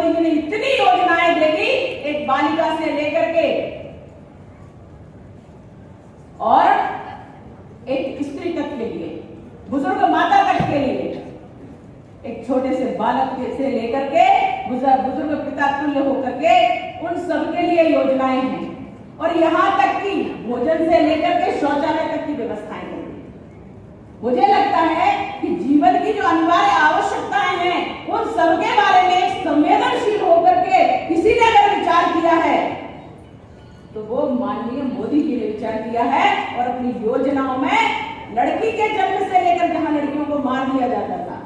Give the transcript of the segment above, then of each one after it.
मोदी जी ने इतनी योजनाएं दे दी, एक बालिका से लेकर के और एक स्त्री तक के लिए, बुजुर्ग माता तक के लिए, एक छोटे से बालक से लेकर के बुजुर्ग पिता तुल्य होकर के उन सबके लिए योजनाएं हैं। और यहाँ तक कि भोजन से लेकर के शौचालय तक की व्यवस्थाएं हैं। मुझे लगता है कि जीवन की जो अनिवार्य आवश्यकताएं हैं उन सबके बारे में संवेदनशील होकर के किसी ने अगर विचार किया है तो वो माननीय मोदी जी ने विचार किया है। और अपनी योजनाओं में लड़की के जन्म से लेकर, जहां लड़कियों को मार दिया जाता था,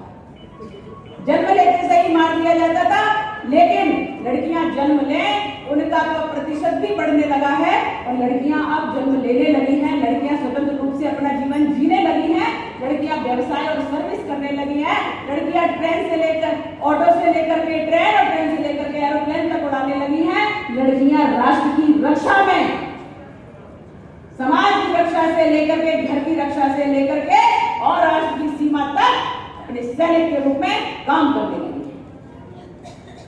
जन्म लेते से ही मार दिया जाता था, लेकिन लड़कियां जन्म लें उनका तो प्रतिशत भी बढ़ने लगा है और लड़कियां अब जन्म लेने लगी हैं। लड़कियां स्वतंत्र रूप से अपना जीवन जीने लगी हैं। लड़कियां व्यवसाय और सर्विस करने लगी हैं। लड़कियां ट्रेन से लेकर, ऑटो से लेकर के ट्रेन और ट्रेन से लेकर के एरोप्लेन तक उड़ाने लगी हैं। लड़कियां राष्ट्र की रक्षा में, समाज की रक्षा से लेकर के, घर की रक्षा से लेकर के और राष्ट्र की सीमा तक अपने सैनिक के रूप में काम करने लगी।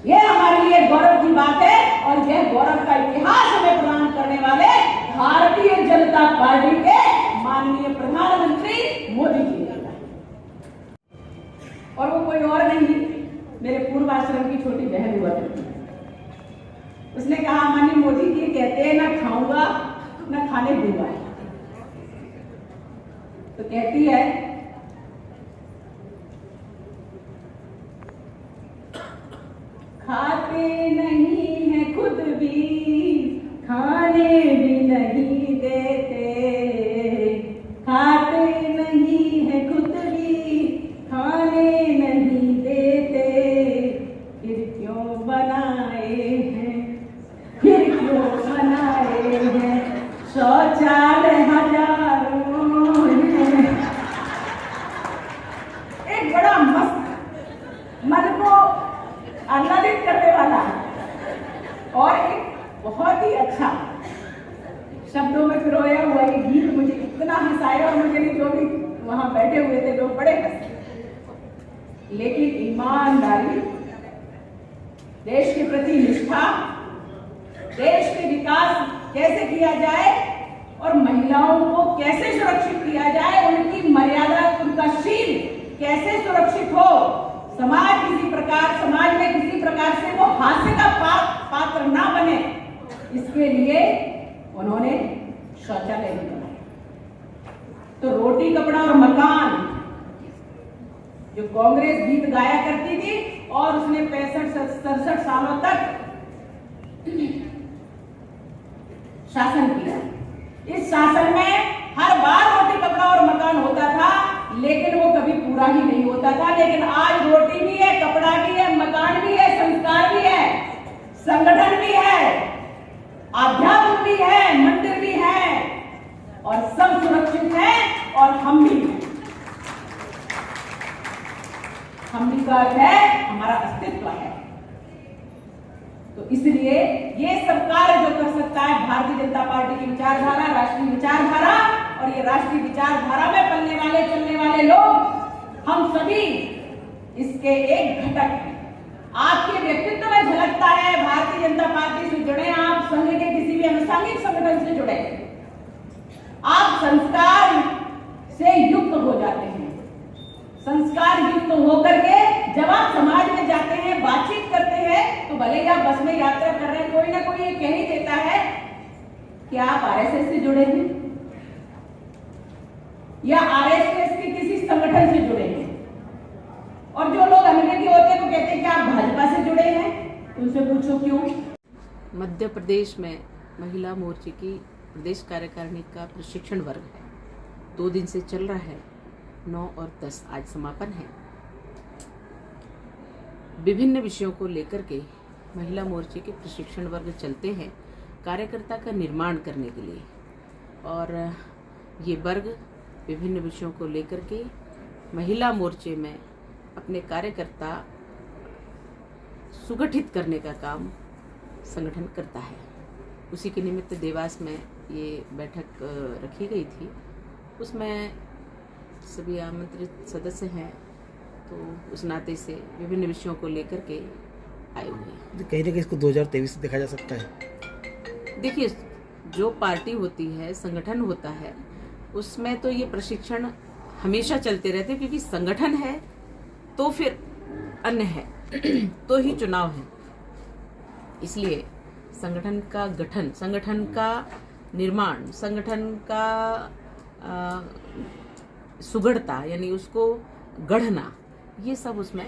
यह हमारे लिए गौरव की बात है और यह गौरव का इतिहास हमें प्रदान करने वाले भारतीय जनता पार्टी के माननीय प्रधानमंत्री मोदी जी ने। और वो कोई और नहीं, मेरे पूर्वाश्रम की छोटी बहन हुआ करती। उसने कहा, माननीय मोदी जी कहते हैं ना खाऊंगा ना खाने दूंगा, तो कहती है खाते नहीं है खुद भी, खाने भी नहीं देते, खाते नहीं है खुद भी, खाने नहीं देते, फिर क्यों बनाए हैं, फिर क्यों बनाए हैं शौचालय हजारों हैं। एक बड़ा मस्त, मन को आह्लादित करने वाला और एक बहुत ही अच्छा शब्दों में पिरोया हुआ ये गीत मुझे इतना हंसाया और मुझे जो भी वहां बैठे हुए थे लोग बड़े हंसे। लेकिन ईमानदारी, देश के प्रति निष्ठा, देश के विकास कैसे किया जाए और महिलाओं को कैसे सुरक्षित किया जाए, उनकी मर्यादा, उनका शील कैसे सुरक्षित हो, समाज में किसी प्रकार से वो हास्य का पात्र ना बने, इसके लिए उन्होंने शौचालय भी बनाए। तो रोटी, कपड़ा और मकान जो कांग्रेस गीत गाया करती थी और उसने 65-67 सालों तक शासन किया। इस शासन में हर बार रोटी, कपड़ा और मकान होता था, लेकिन वो कभी पूरा ही नहीं होता था। लेकिन आज रोटी भी है, कपड़ा भी है, मकान भी है, संस्कार भी है, संगठन भी है, आध्यात्म भी है, मंदिर भी है और सब सुरक्षित है। और हम भी का अर्थ है हमारा अस्तित्व है। तो इसलिए ये सब कार्य जो कर सकता है भारतीय जनता पार्टी की विचारधारा, राष्ट्रीय विचारधारा, और ये राष्ट्रीय विचारधारा में पलने वाले, चलने वाले लोग, हम सभी इसके एक घटक हैं। आपके व्यक्तित्व में झलकता है। भारतीय जनता पार्टी से जुड़े, आप संघ के किसी भी अनुसांगिक संगठन से जुड़े, आप संस्कार से युक्त हो जाते हैं। संस्कार युक्त होकर के जब आप समाज में जाते हैं, बातचीत करते हैं, तो भले ही आप बस में यात्रा कर रहे हैं, कोई ना कोई ये कह ही देता है कि आप आरएसएस से जुड़े हैं या आरएसएस के किसी संगठन से जुड़े हैं। और जो लोग अनभिज्ञ होते हैं वो कहते हैं कि आप भाजपा से जुड़े हैं। उनसे पूछो क्यों। मध्य प्रदेश में महिला मोर्चे की प्रदेश कार्यकारिणी का प्रशिक्षण वर्ग है, 2 दिन से चल रहा है। 9 और 10 आज समापन है। विभिन्न विषयों को लेकर के महिला मोर्चे के प्रशिक्षण वर्ग चलते हैं कार्यकर्ता का निर्माण करने के लिए। और ये वर्ग विभिन्न विषयों को लेकर के महिला मोर्चे में अपने कार्यकर्ता सुगठित करने का काम संगठन करता है। उसी के निमित्त देवास में ये बैठक रखी गई थी। उसमें सभी आमंत्रित सदस्य हैं, तो उस नाते से विभिन्न विषयों को लेकर के आए हुए हैं। तो कहीं ना कहीं इसको 2023 से देखा जा सकता है। देखिए, जो पार्टी होती है, संगठन होता है, उसमें तो ये प्रशिक्षण हमेशा चलते रहते हैं, क्योंकि संगठन है तो फिर अन्य है तो ही चुनाव है। इसलिए संगठन का गठन, संगठन का निर्माण, संगठन का सुगढ़ता यानी उसको गढ़ना, ये सब उसमें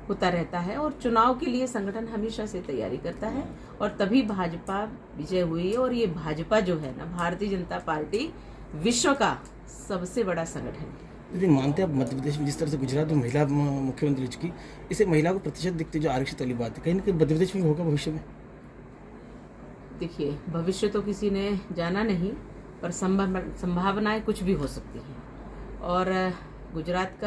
होता रहता है। और चुनाव के लिए संगठन हमेशा से तैयारी करता है और तभी भाजपा विजय हुई है। और ये भाजपा जो है ना, भारतीय जनता पार्टी विश्व का सबसे बड़ा संगठन है। यदि मानते हैं आप मध्य प्रदेश में जिस तरह से गुजरात में महिला मुख्यमंत्री चुकी, इसे महिला को प्रतिशत दिखते जो आरक्षित वाली बात है, कहीं ना कहीं मध्य प्रदेश में होगा भविष्य में? देखिए, भविष्य तो किसी ने जाना नहीं, पर संभावनाएं कुछ भी हो सकती हैं। और गुजरात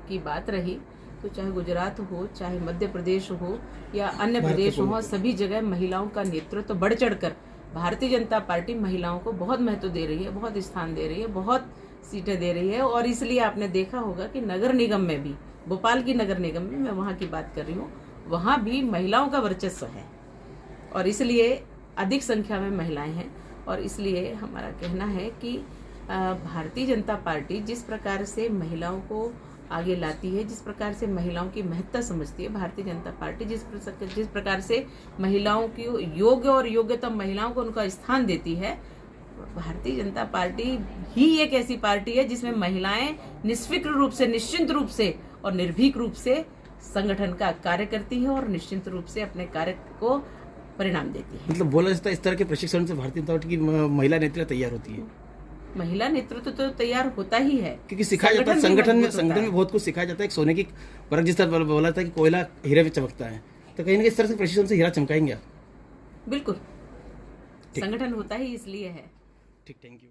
की बात रही तो चाहे गुजरात हो, चाहे मध्य प्रदेश हो या अन्य प्रदेश हो, सभी जगह महिलाओं का नेतृत्व बढ़ चढ़कर भारतीय जनता पार्टी महिलाओं को बहुत महत्व दे रही है, बहुत स्थान दे रही है, बहुत सीटें दे रही है। और इसलिए आपने देखा होगा कि नगर निगम में भी, भोपाल की नगर निगम में, मैं वहाँ की बात कर रही हूँ, वहाँ भी महिलाओं का वर्चस्व है और इसलिए अधिक संख्या में महिलाएं हैं। और इसलिए हमारा कहना है कि भारतीय जनता पार्टी जिस प्रकार से महिलाओं को आगे लाती है, जिस प्रकार से महिलाओं की महत्ता समझती है, भारतीय जनता पार्टी जिस प्रकार से महिलाओं की योग्य और योग्यतम महिलाओं को उनका स्थान देती है, भारतीय जनता पार्टी ही एक ऐसी पार्टी है जिसमें महिलाएं निष्फिक्र रूप से, निश्चिंत रूप से और निर्भीक रूप से संगठन का कार्य करती है और निश्चिंत रूप से अपने कार्य को परिणाम देती है। मतलब बोला जाता है इस तरह के प्रशिक्षण से भारतीय जनता पार्टी की महिला नेतृत्व तैयार होती है। महिला नेतृत्व तो तैयार होता ही है, क्योंकि सिखाया जाता है संगठन में बहुत कुछ सिखाया जाता है। एक सोने की परख जिस तरह बोला था कि कोयला हीरे में चमकता है, तो कहीं ना कहीं इस तरह से प्रशिक्षण से हीरा चमकाएंगे आप? बिल्कुल, संगठन होता ही इसलिए है। ठीक, थैंक यू।